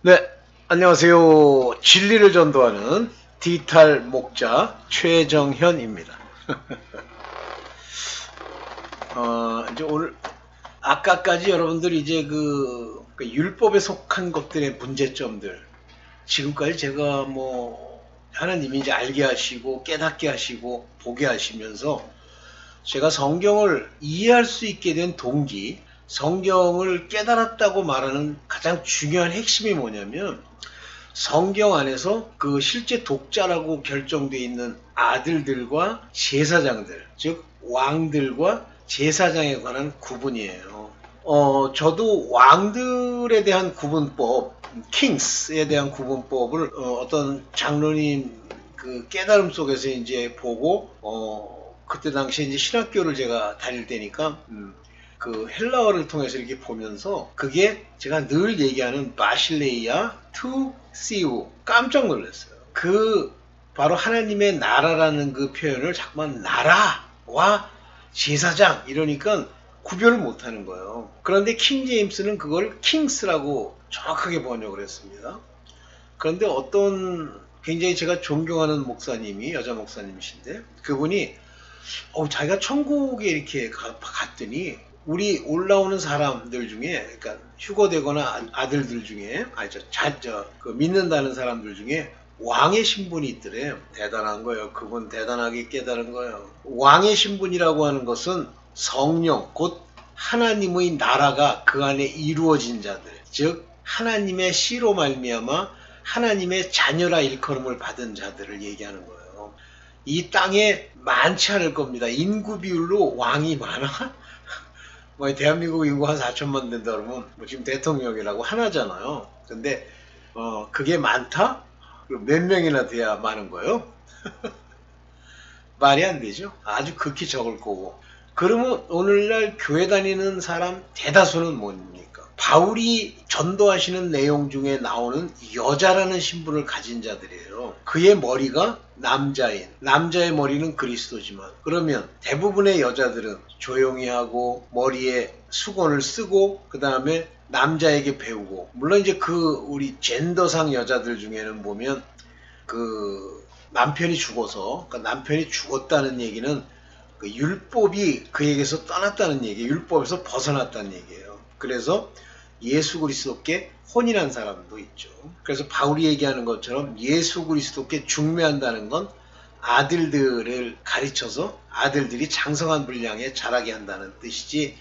네, 안녕하세요. 진리를 전도하는 디지털 목자 최정현입니다. 이제 오늘 아까까지 여러분들이 이제 그 율법에 속한 것들의 문제점들, 지금까지 제가 하나님이 이제 알게 하시고 깨닫게 하시고 보게 하시면서 제가 성경을 이해할 수 있게 된 동기, 성경을 깨달았다고 말하는 가장 중요한 핵심이 뭐냐면, 성경 안에서 그 실제 독자라고 결정되어 있는 아들들과 제사장들, 즉 왕들과 제사장에 관한 구분이에요. 저도 왕들에 대한 구분법, 킹스에 대한 구분법을 어떤 장로님 그 깨달음 속에서 이제 보고, 그때 당시에 이제 신학교를 제가 다닐 때니까, 그 헬라어를 통해서 이렇게 보면서 그게 제가 늘 얘기하는 바실레이아 투 시우, 깜짝 놀랐어요. 그 바로 하나님의 나라라는 그 표현을 자꾸만 나라와 제사장 이러니까 구별을 못하는 거예요. 그런데 킹 제임스는 그걸 킹스라고 정확하게 번역을 했습니다. 그런데 어떤 굉장히 제가 존경하는 목사님이, 여자 목사님이신데, 그분이 자기가 천국에 이렇게 갔더니 우리 올라오는 사람들 중에, 그러니까 휴거되거나 아들들 중에, 그 믿는다는 사람들 중에 왕의 신분이 있더래. 대단한 거예요. 그분 대단하게 깨달은 거예요. 왕의 신분이라고 하는 것은 성령, 곧 하나님의 나라가 그 안에 이루어진 자들, 즉 하나님의 씨로 말미암아 하나님의 자녀라 일컬음을 받은 자들을 얘기하는 거예요. 이 땅에 많지 않을 겁니다. 인구 비율로 왕이 많아? 대한민국 인구 한 4천만 된다 그러면 지금 대통령이라고 하나잖아요. 근데 그게 많다? 그럼 몇 명이나 돼야 많은 거예요? 말이 안 되죠. 아주 극히 적을 거고. 그러면 오늘날 교회 다니는 사람 대다수는 뭡니까? 바울이 전도하시는 내용 중에 나오는 여자라는 신분을 가진 자들이에요. 그의 머리가 남자의 머리는 그리스도지만, 그러면 대부분의 여자들은 조용히 하고 머리에 수건을 쓰고 그 다음에 남자에게 배우고, 물론 이제 우리 젠더상 여자들 중에는 보면 남편이 죽어서, 그러니까 남편이 죽었다는 얘기는 그 율법이 그에게서 떠났다는 얘기예요. 율법에서 벗어났다는 얘기예요. 그래서 예수 그리스도께 혼인한 사람도 있죠. 그래서 바울이 얘기하는 것처럼 예수 그리스도께 중매한다는 건 아들들을 가르쳐서 아들들이 장성한 분량에 자라게 한다는 뜻이지,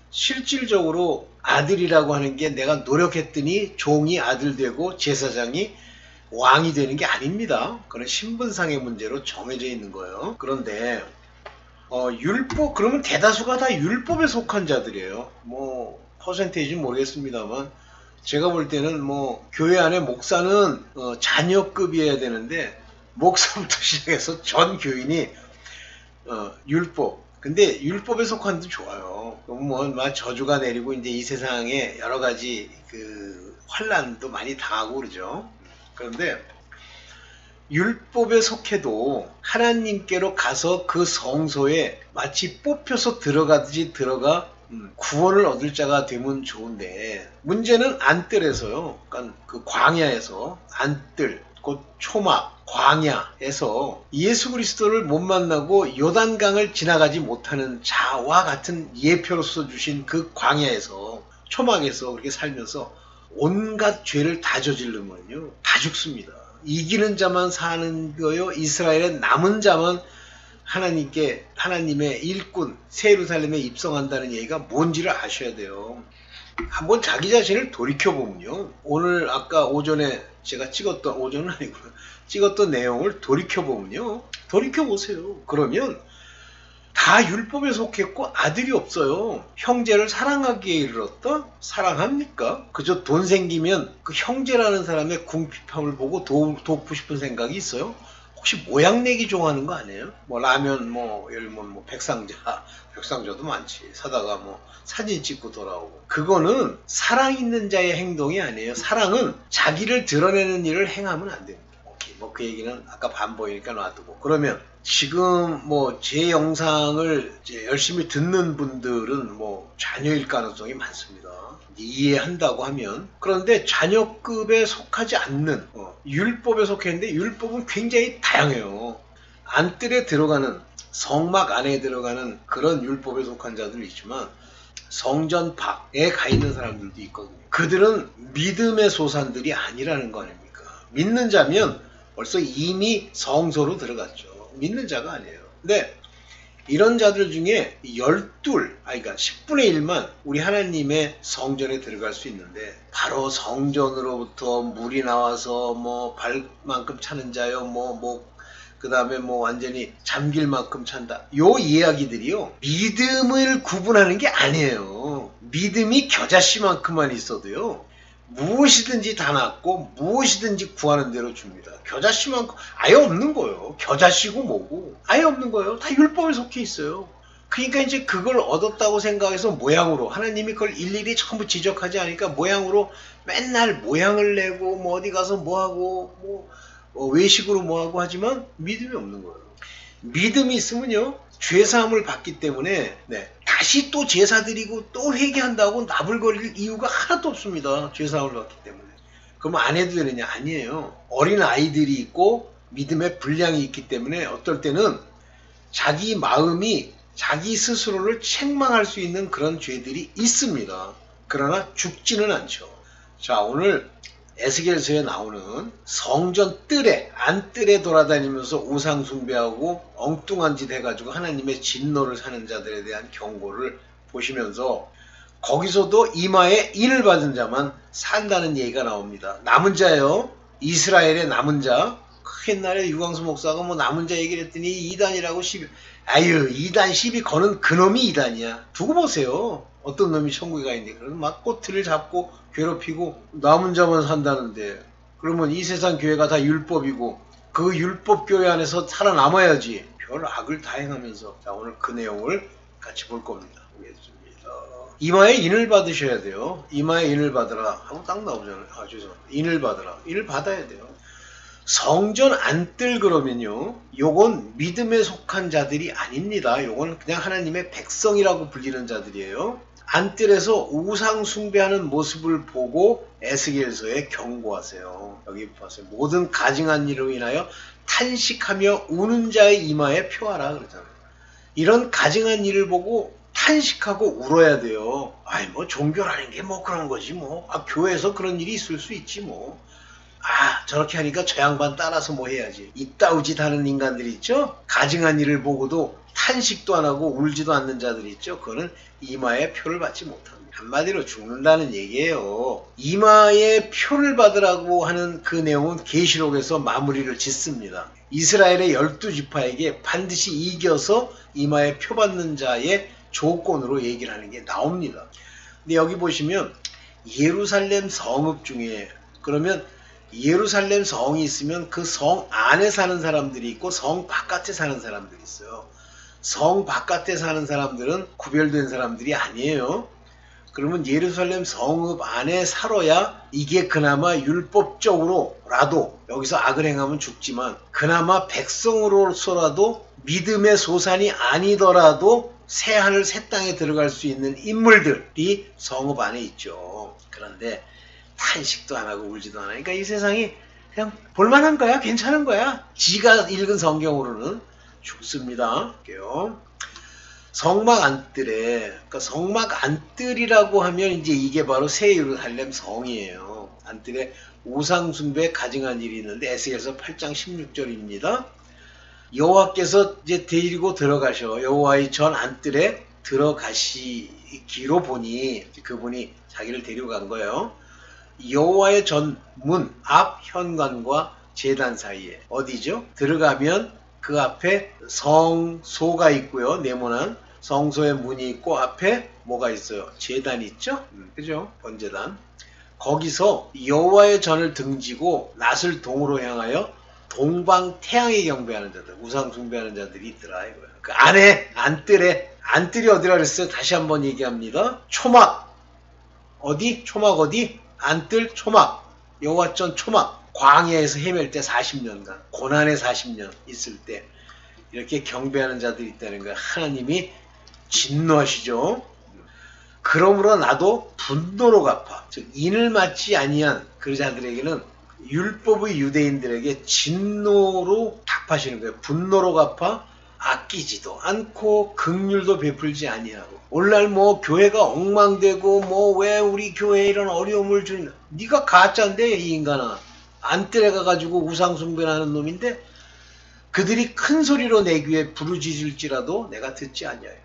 실질적으로 아들이라고 하는 게 내가 노력했더니 종이 아들 되고 제사장이 왕이 되는 게 아닙니다. 그건 신분상의 문제로 정해져 있는 거예요. 그런데 율법, 그러면 대다수가 다 율법에 속한 자들이에요. 퍼센테이지는 모르겠습니다만, 제가 볼 때는 교회 안에 목사는 자녀급이어야 되는데, 목사부터 시작해서 전 교인이 율법. 근데 율법에 속한 도 좋아요. 그럼 저주가 내리고 이제 이 세상에 여러 가지 그 환란도 많이 당하고 그러죠. 그런데 율법에 속해도 하나님께로 가서 그 성소에 마치 뽑혀서 들어가듯이 들어가 구원을 얻을 자가 되면 좋은데, 문제는 안뜰에서요. 그러니까 그 광야에서, 안뜰, 곧 초막, 광야에서 예수 그리스도를 못 만나고 요단강을 지나가지 못하는 자와 같은 예표로서 주신 그 광야에서, 초막에서 그렇게 살면서 온갖 죄를 다 저지르면요, 다 죽습니다. 이기는 자만 사는 거요, 이스라엘의 남은 자만 하나님의 일꾼 새 예루살렘에 입성한다는 얘기가 뭔지를 아셔야 돼요. 한번 자기 자신을 돌이켜보면요, 오늘 아까 오전에 제가 오전은 아니구나, 찍었던 내용을 돌이켜보면요, 돌이켜보세요. 그러면 다 율법에 속했고 아들이 없어요. 형제를 사랑하기에 이르렀다? 사랑합니까? 그저 돈 생기면 그 형제라는 사람의 궁핍함을 보고 돕고 싶은 생각이 있어요? 혹시 모양 내기 좋아하는 거 아니에요? 라면, 예를 들면 백상자도 많지. 사다가 사진 찍고 돌아오고. 그거는 사랑 있는 자의 행동이 아니에요. 사랑은 자기를 드러내는 일을 행하면 안 됩니다. 뭐 그 얘기는 아까 반 보이니까 놔두고. 그러면 지금 뭐 제 영상을 이제 열심히 듣는 분들은 뭐 자녀일 가능성이 많습니다. 이해한다고 하면. 그런데 자녀급에 속하지 않는 율법에 속했는데 율법은 굉장히 다양해요. 안뜰에 들어가는 성막 안에 들어가는 그런 율법에 속한 자들이 있지만 성전 밖에 가 있는 사람들도 있거든요. 그들은 믿음의 소산들이 아니라는 거 아닙니까? 믿는 자면 벌써 이미 성소로 들어갔죠. 믿는 자가 아니에요. 근데 이런 자들 중에 12, 그러니까 10분의 1만 우리 하나님의 성전에 들어갈 수 있는데, 바로 성전으로부터 물이 나와서 뭐 발만큼 차는 자요, 그 다음에 뭐 완전히 잠길 만큼 찬다. 요 이야기들이요, 믿음을 구분하는 게 아니에요. 믿음이 겨자씨만큼만 있어도요, 무엇이든지 다 낫고 무엇이든지 구하는 대로 줍니다. 겨자씨만큼 아예 없는 거예요. 겨자씨고 뭐고 아예 없는 거예요. 다 율법에 속해 있어요. 그러니까 이제 그걸 얻었다고 생각해서 모양으로, 하나님이 그걸 일일이 전부 지적하지 않으니까 모양으로 맨날 모양을 내고 뭐 어디 가서 뭐하고 외식으로 뭐하고 하지만 믿음이 없는 거예요. 믿음이 있으면요, 죄사함을 받기 때문에 다시 또 제사 드리고 또 회개한다고 나불거릴 이유가 하나도 없습니다. 죄사함을 받기 때문에. 그럼 안 해도 되느냐? 아니에요. 어린 아이들이 있고 믿음의 분량이 있기 때문에 어떨 때는 자기 마음이 자기 스스로를 책망할 수 있는 그런 죄들이 있습니다. 그러나 죽지는 않죠. 자, 오늘 에스겔서에 나오는 성전 뜰에, 안뜰에 돌아다니면서 우상 숭배하고 엉뚱한 짓 해가지고 하나님의 진노를 사는 자들에 대한 경고를 보시면서 거기서도 이마에 인을 받은 자만 산다는 얘기가 나옵니다. 남은 자요, 이스라엘의 남은 자. 옛날에 유광수 목사가 뭐 남은 자 얘기를 했더니 이단이라고 이단 시비 거는 그놈이 이단이야. 두고 보세요. 어떤 놈이 천국에 가 있는데, 그럼 막 꼬투리를 잡고 괴롭히고 남은 자만 산다는데, 그러면 이 세상 교회가 다 율법이고 그 율법 교회 안에서 살아남아야지. 별 악을 다 행하면서. 자, 오늘 그 내용을 같이 볼 겁니다. 보겠습니다. 이마에 인을 받으셔야 돼요. 이마에 인을 받으라 하고 딱 나오잖아요. 죄송합니다. 인을 받으라. 인을 받아야 돼요. 성전 안뜰 그러면요, 요건 믿음에 속한 자들이 아닙니다. 요건 그냥 하나님의 백성이라고 불리는 자들이에요. 안뜰에서 우상 숭배하는 모습을 보고 에스겔서에 경고하세요. 여기 보세요. 모든 가증한 일로 인하여 탄식하며 우는 자의 이마에 표하라 그러잖아요. 이런 가증한 일을 보고 탄식하고 울어야 돼요. 뭐 종교라는 게 뭐 그런 거지 뭐. 교회에서 그런 일이 있을 수 있지 뭐. 저렇게 하니까 저 양반 따라서 뭐 해야지. 이따우짓 하는 인간들 있죠? 가증한 일을 보고도 탄식도 안 하고 울지도 않는 자들 있죠? 그거는 이마에 표를 받지 못합니다. 한마디로 죽는다는 얘기예요. 이마에 표를 받으라고 하는 그 내용은 계시록에서 마무리를 짓습니다. 이스라엘의 12지파에게 반드시 이겨서 이마에 표 받는 자의 조건으로 얘기를 하는 게 나옵니다. 근데 여기 보시면 예루살렘 성읍 중에, 그러면 예루살렘 성이 있으면 그 성 안에 사는 사람들이 있고 성 바깥에 사는 사람들이 있어요. 성 바깥에 사는 사람들은 구별된 사람들이 아니에요. 그러면 예루살렘 성읍 안에 살아야 이게 그나마 율법적으로라도, 여기서 악을 행하면 죽지만 그나마 백성으로서라도 믿음의 소산이 아니더라도 새 하늘 새 땅에 들어갈 수 있는 인물들이 성읍 안에 있죠. 그런데 탄식도 안 하고 울지도 않아. 그러니까 이 세상이 그냥 볼만한 거야. 괜찮은 거야. 지가 읽은 성경으로는 죽습니다. 성막 안뜰에, 그러니까 성막 안뜰이라고 하면 이제 이게 바로 새 예루살렘 성이에요. 안뜰에 우상 숭배 가증한 일이 있는데 에스겔서 8장 16절입니다. 여호와께서 이제 데리고 들어가셔. 여호와의 전 안뜰에 들어가시기로 보니, 그분이 자기를 데리고 간 거예요. 여호와의 전 문 앞 현관과 제단 사이에 어디죠? 들어가면 그 앞에 성소가 있고요. 네모난 성소의 문이 있고 앞에 뭐가 있어요? 제단이 있죠? 그죠? 번제단. 거기서 여호와의 전을 등지고 낫을 동으로 향하여 동방 태양에 경배하는 자들, 우상 숭배하는 자들이 있더라 이거예요. 그 안에 안뜰에, 안뜰이 어디라 그랬어요? 다시 한번 얘기합니다. 초막. 어디? 초막 어디? 안뜰 초막. 여호와전 초막. 광야에서 헤맬 때 40년간 고난의 40년 있을 때 이렇게 경배하는 자들이 있다는 거예요. 하나님이 진노하시죠. 그러므로 나도 분노로 갚아. 즉 인을 맞지 아니한 그 자들에게는 율법의 유대인들에게 진노로 답하시는 거예요. 분노로 갚아 아끼지도 않고 긍휼도 베풀지 아니하고. 오늘날 뭐 교회가 엉망되고 뭐 왜 우리 교회에 이런 어려움을 주냐. 네가 가짜인데 이 인간아. 안뜰에 가지고 우상숭배하는 놈인데 그들이 큰 소리로 내 귀에 부르짖을지라도 내가 듣지 아니하여.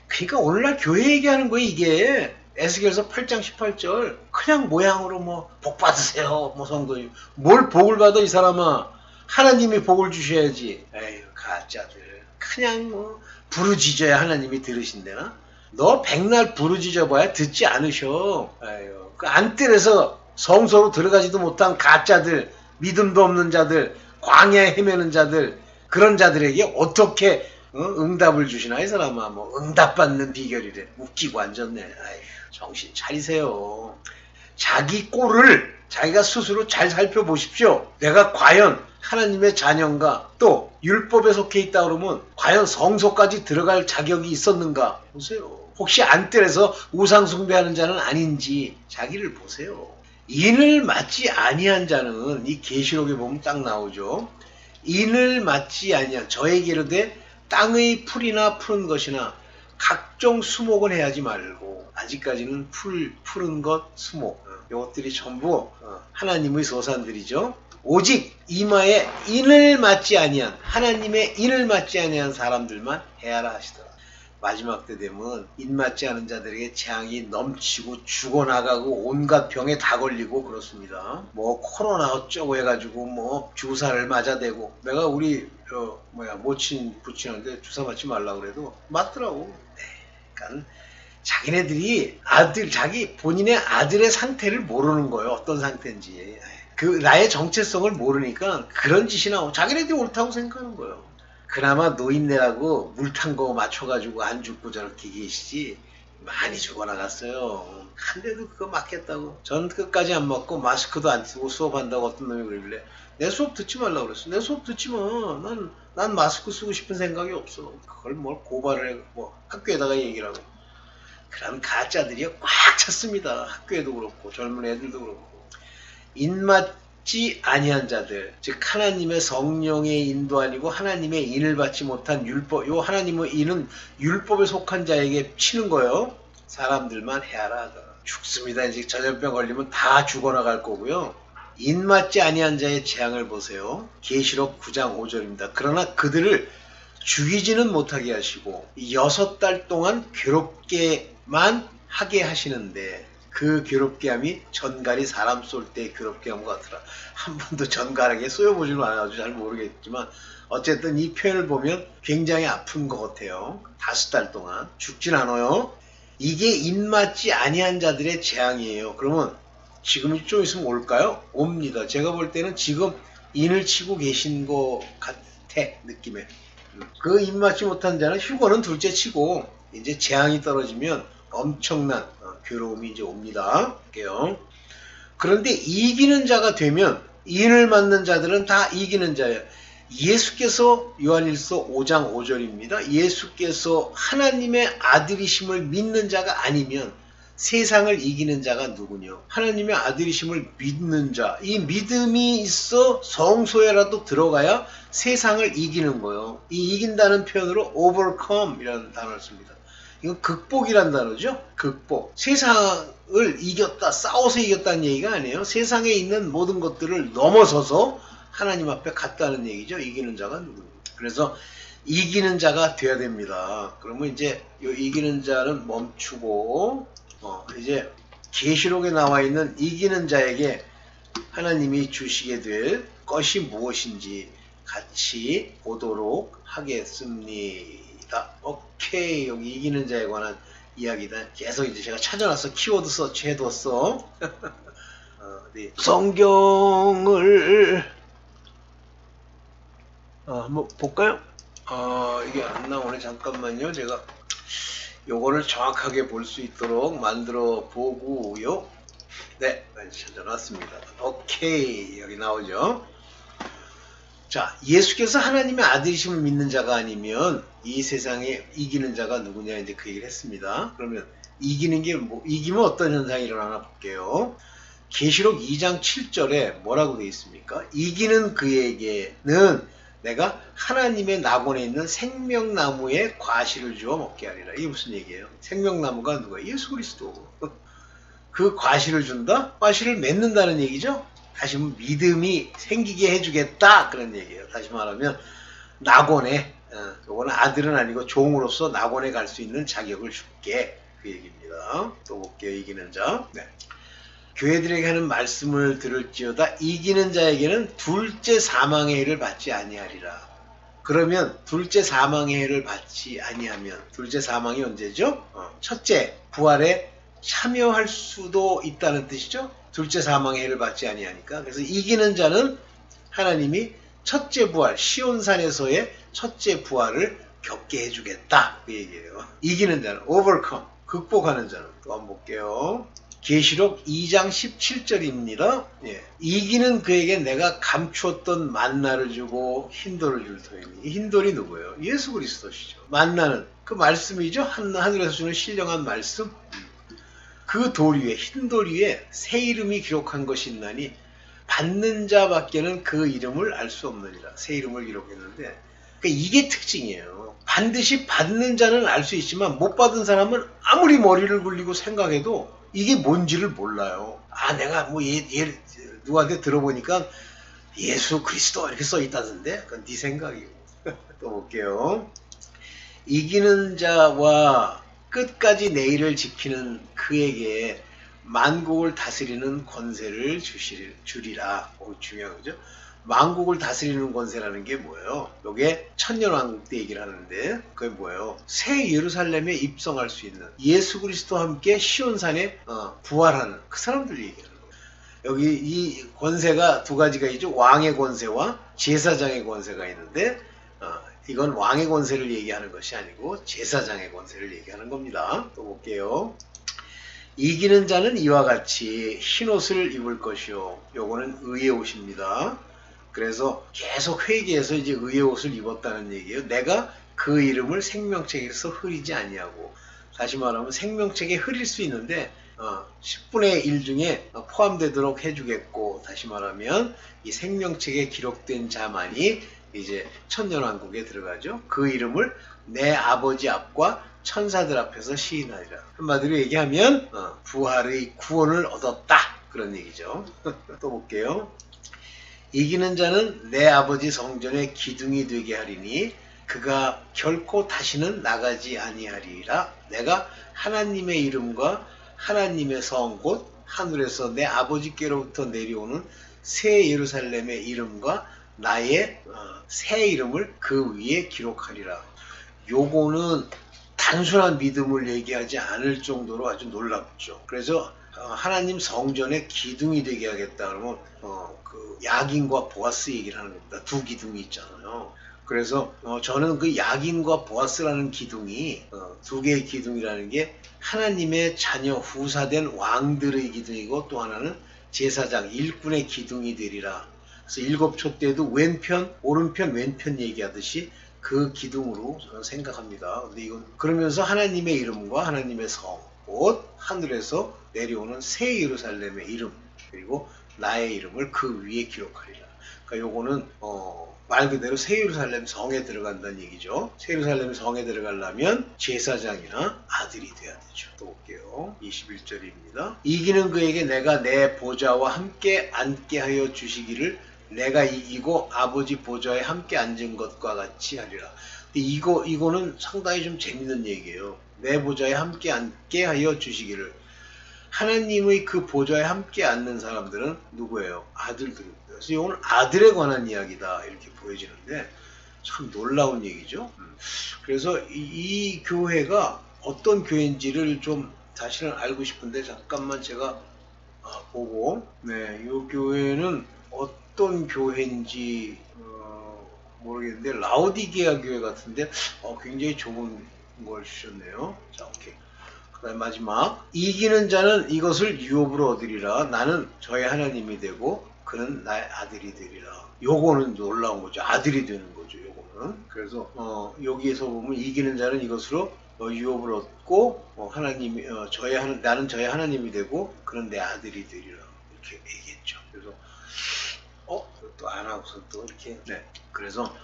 그러니까 오늘날 교회 얘기하는 거예요. 이게 에스겔서 8장 18절 그냥 모양으로 뭐 복 받으세요. 뭐 성도님 뭘 복을 받아 이 사람아. 하나님이 복을 주셔야지. 에휴 가짜들 그냥 뭐 부르짖어야 하나님이 들으신대나. 너 백날 부르짖어 봐야 듣지 않으셔. 에휴 그 안뜰에서 성소로 들어가지도 못한 가짜들, 믿음도 없는 자들, 광야에 헤매는 자들, 그런 자들에게 어떻게 응답을 주시나 이 사람아. 뭐 응답받는 비결이래. 웃기고 앉았네. 아휴, 정신 차리세요. 자기 꼴을 자기가 스스로 잘 살펴보십시오. 내가 과연 하나님의 자녀인가, 또 율법에 속해 있다 그러면 과연 성소까지 들어갈 자격이 있었는가 보세요. 혹시 안뜰에서 우상 숭배하는 자는 아닌지 자기를 보세요. 인을 맞지 아니한 자는 이 계시록에 보면 딱 나오죠. 인을 맞지 아니한 저에게로 돼 땅의 풀이나 푸른 것이나 각종 수목은 해하지 말고. 아직까지는 푸른 것, 수목 이것들이 전부 하나님의 소산들이죠. 오직 이마에 인을 맞지 아니한, 하나님의 인을 맞지 아니한 사람들만 해하라 하시더라. 마지막 때 되면 인 맞지 않은 자들에게 재앙이 넘치고 죽어나가고 온갖 병에 다 걸리고 그렇습니다. 뭐 코로나 어쩌고 해가지고 뭐 주사를 맞아대고, 내가 우리 모친 부친한테 주사 맞지 말라 그래도 맞더라고. 그러니까 자기네들이 자기 본인의 아들의 상태를 모르는 거예요. 어떤 상태인지. 그 나의 정체성을 모르니까 그런 짓이 나오고 자기네들이 옳다고 생각하는 거예요. 그나마 노인네라고 물 탄 거 맞춰가지고 안 죽고 저렇게 계시지 많이 죽어나갔어요. 한데도 그거 맞겠다고. 전 끝까지 안 맞고 마스크도 안 쓰고 수업한다고 어떤 놈이 그러길래 내 수업 듣지 말라고 그랬어. 내 수업 듣지 마. 난 마스크 쓰고 싶은 생각이 없어. 그걸 뭘 고발을 해. 뭐 학교에다가 얘기를 하고. 그런 가짜들이 꽉 찼습니다. 학교에도 그렇고 젊은 애들도 그렇고. 인맞지 아니한 자들, 즉 하나님의 성령의 인도 아니고 하나님의 인을 받지 못한 율법, 요 하나님의 인은 율법에 속한 자에게 치는 거예요. 사람들만 해하라. 죽습니다. 이제 전염병 걸리면 다 죽어나갈 거고요. 인맞지 아니한 자의 재앙을 보세요. 계시록 9장 5절입니다. 그러나 그들을 죽이지는 못하게 하시고 6달 동안 괴롭게만 하게 하시는데, 그 괴롭게 함이 전갈이 사람 쏠 때 괴롭게 함 같더라. 한 번도 전갈에게 쏘여보지는 않아가지고 잘 모르겠지만 어쨌든 이 표현을 보면 굉장히 아픈 것 같아요. 5달 동안 죽진 않아요. 이게 인맞지 아니한 자들의 재앙이에요. 그러면 지금 좀 있으면 올까요? 옵니다. 제가 볼 때는 지금 인을 치고 계신 것 같아, 느낌에. 그 인맞지 못한 자는 휴거는 둘째 치고 이제 재앙이 떨어지면 엄청난 괴로움이 이제 옵니다. 볼게요. 그런데 이기는 자가 되면, 인을 맞는 자들은 다 이기는 자예요. 예수께서 요한일서 5장 5절입니다. 예수께서 하나님의 아들이심을 믿는 자가 아니면 세상을 이기는 자가 누구냐? 하나님의 아들이심을 믿는 자. 이 믿음이 있어 성소에라도 들어가야 세상을 이기는 거예요. 이 이긴다는 표현으로 overcome 이라는 단어를 씁니다. 이건 극복이란 단어죠. 극복. 세상을 이겼다, 싸워서 이겼다는 얘기가 아니에요. 세상에 있는 모든 것들을 넘어서서 하나님 앞에 갔다는 얘기죠. 이기는 자가 누구냐. 그래서 이기는 자가 돼야 됩니다. 그러면 이제 이 이기는 자는 멈추고 이제 계시록에 나와 있는 이기는 자에게 하나님이 주시게 될 것이 무엇인지 같이 보도록 하겠습니다. 오케이. 여기 이기는 자에 관한 이야기다. 계속 이제 제가 찾아놔서 키워드 서치 해뒀어. 네. 성경을 한번 볼까요? 이게 안 나오네. 잠깐만요. 제가 요거를 정확하게 볼 수 있도록 만들어 보고요. 네, 찾아놨습니다. 오케이, 여기 나오죠. 자, 예수께서 하나님의 아들이심을 믿는 자가 아니면 이 세상에 이기는 자가 누구냐 이제 그 얘기를 했습니다. 그러면 이기는 게 이기면 어떤 현상이 일어나나 볼게요. 계시록 2장 7절에 뭐라고 되어 있습니까? 이기는 그에게는 내가 하나님의 낙원에 있는 생명나무의 과실을 주어 먹게 하리라. 이게 무슨 얘기예요? 생명나무가 누구예요? 예수 그리스도. 그 과실을 준다? 과실을 맺는다는 얘기죠? 다시 믿음이 생기게 해주겠다 그런 얘기예요. 다시 말하면 낙원에 요거는 아들은 아니고 종으로서 낙원에 갈 수 있는 자격을 줄게 그 얘기입니다. 또 볼게요. 이기는 자. 네. 교회들에게 하는 말씀을 들을지어다 이기는 자에게는 둘째 사망의 해를 받지 아니하리라. 그러면 둘째 사망의 해를 받지 아니하면 둘째 사망이 언제죠? 첫째 부활에 참여할 수도 있다는 뜻이죠. 둘째 사망의 해를 받지 아니하니까. 그래서 이기는 자는 하나님이 첫째 부활, 시온산에서의 첫째 부활을 겪게 해주겠다 그 얘기예요. 이기는 자는 overcome, 극복하는 자는. 또 한번 볼게요. 계시록 2장 17절입니다. 예. 이기는 그에게 내가 감추었던 만나를 주고 흰돌을 줄 터이니. 이 흰돌이 누구예요? 예수 그리스도시죠. 만나는 그 말씀이죠. 하늘에서 주는 신령한 말씀. 그 돌 위에, 흰 돌 위에 새 이름이 기록한 것이 있나니 받는 자밖에는 그 이름을 알 수 없느니라. 새 이름을 기록했는데 그러니까 이게 특징이에요. 반드시 받는 자는 알 수 있지만 못 받은 사람은 아무리 머리를 굴리고 생각해도 이게 뭔지를 몰라요. 아, 내가 뭐 누구한테 들어보니까 예수 그리스도 이렇게 써 있다던데 그건 네 생각이고. 또 볼게요. 이기는 자와 끝까지 내일을 지키는 그에게 만국을 다스리는 권세를 주리라. 중요한 거죠. 만국을 다스리는 권세라는 게 뭐예요? 이게 천년왕국 때 얘기를 하는데 그게 뭐예요? 새 예루살렘에 입성할 수 있는 예수 그리스도와 함께 시온산에 부활하는 그 사람들 얘기하는 거예요. 여기 이 권세가 두 가지가 있죠. 왕의 권세와 제사장의 권세가 있는데 이건 왕의 권세를 얘기하는 것이 아니고 제사장의 권세를 얘기하는 겁니다. 또 볼게요. 이기는 자는 이와 같이 흰옷을 입을 것이요. 요거는 의의 옷입니다. 그래서 계속 회개해서 이제 의의 옷을 입었다는 얘기예요. 내가 그 이름을 생명책에서 흐리지 아니하고. 다시 말하면 생명책에 흐릴 수 있는데 10분의 1 중에 포함되도록 해주겠고, 다시 말하면 이 생명책에 기록된 자만이 이제 천년왕국에 들어가죠. 그 이름을 내 아버지 앞과 천사들 앞에서 시인하리라. 한마디로 얘기하면 부활의 구원을 얻었다 그런 얘기죠. 또 볼게요. 이기는 자는 내 아버지 성전의 기둥이 되게 하리니 그가 결코 다시는 나가지 아니하리라. 내가 하나님의 이름과 하나님의 성 곧 하늘에서 내 아버지께로부터 내려오는 새 예루살렘의 이름과 나의 새 이름을 그 위에 기록하리라. 요거는 단순한 믿음을 얘기하지 않을 정도로 아주 놀랍죠. 그래서 하나님 성전의 기둥이 되게 하겠다 그러면 그 야긴과 보아스 얘기를 하는 겁니다. 두 기둥이 있잖아요. 그래서 저는 그 야긴과 보아스라는 기둥이 두 개의 기둥이라는 게 하나님의 자녀 후사된 왕들의 기둥이고 또 하나는 제사장 일꾼의 기둥이 되리라. 그래서 일곱초 때도 왼편, 오른편, 왼편 얘기하듯이 그 기둥으로 저는 생각합니다. 근데 이건 그러면서 하나님의 이름과 하나님의 성, 곧 하늘에서 내려오는 새 예루살렘의 이름 그리고 나의 이름을 그 위에 기록하리라. 그러니까 요거는 말 그대로 새 예루살렘 성에 들어간다는 얘기죠. 새 예루살렘 성에 들어가려면 제사장이나 아들이 돼야 되죠. 또 볼게요. 21절입니다. 이기는 그에게 내가 내 보좌와 함께 앉게 하여 주시기를 내가 이기고 아버지 보좌에 함께 앉은 것과 같이 하리라. 이거는 상당히 좀 재밌는 얘기예요. 내 보좌에 함께 앉게 하여 주시기를. 하나님의 그 보좌에 함께 앉는 사람들은 누구예요? 아들들입니다. 그래서 이거는 아들에 관한 이야기다 이렇게 보여지는데 참 놀라운 얘기죠. 그래서 이 교회가 어떤 교회인지를 좀 다시는 알고 싶은데 잠깐만 제가 보고 이 교회는 어떤 교회인지 모르겠는데 라오디게아 교회 같은데 굉장히 좋은 걸 주셨네요. 자, 오케이. 그다음 마지막 이기는 자는 이것을 유업으로 얻으리라. 나는 저의 하나님이 되고 그는 나의 아들이 되리라. 요거는 놀라운 거죠. 아들이 되는 거죠. 요거는. 그래서 여기에서 보면 이기는 자는 이것으로 유업을 얻고 하나님이 나는 저의 하나님이 되고 그는 내 아들이 되리라. 이렇게 얘기했죠. 그래서 또 안 하고서 또 이렇게 네. 그래서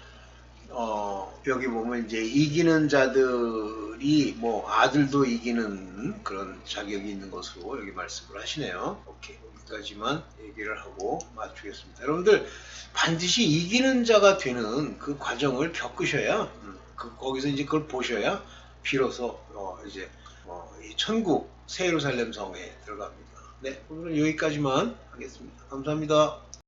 여기 보면 이제 이기는 자들이 뭐 아들도 이기는 그런 자격이 있는 것으로 여기 말씀을 하시네요. 오케이. 여기까지만 얘기를 하고 마치겠습니다. 여러분들 반드시 이기는 자가 되는 그 과정을 겪으셔야 거기서 이제 그걸 보셔야 비로소 이제 이 천국 새 예루살렘 성에 들어갑니다. 네, 오늘은 여기까지만 하겠습니다. 감사합니다.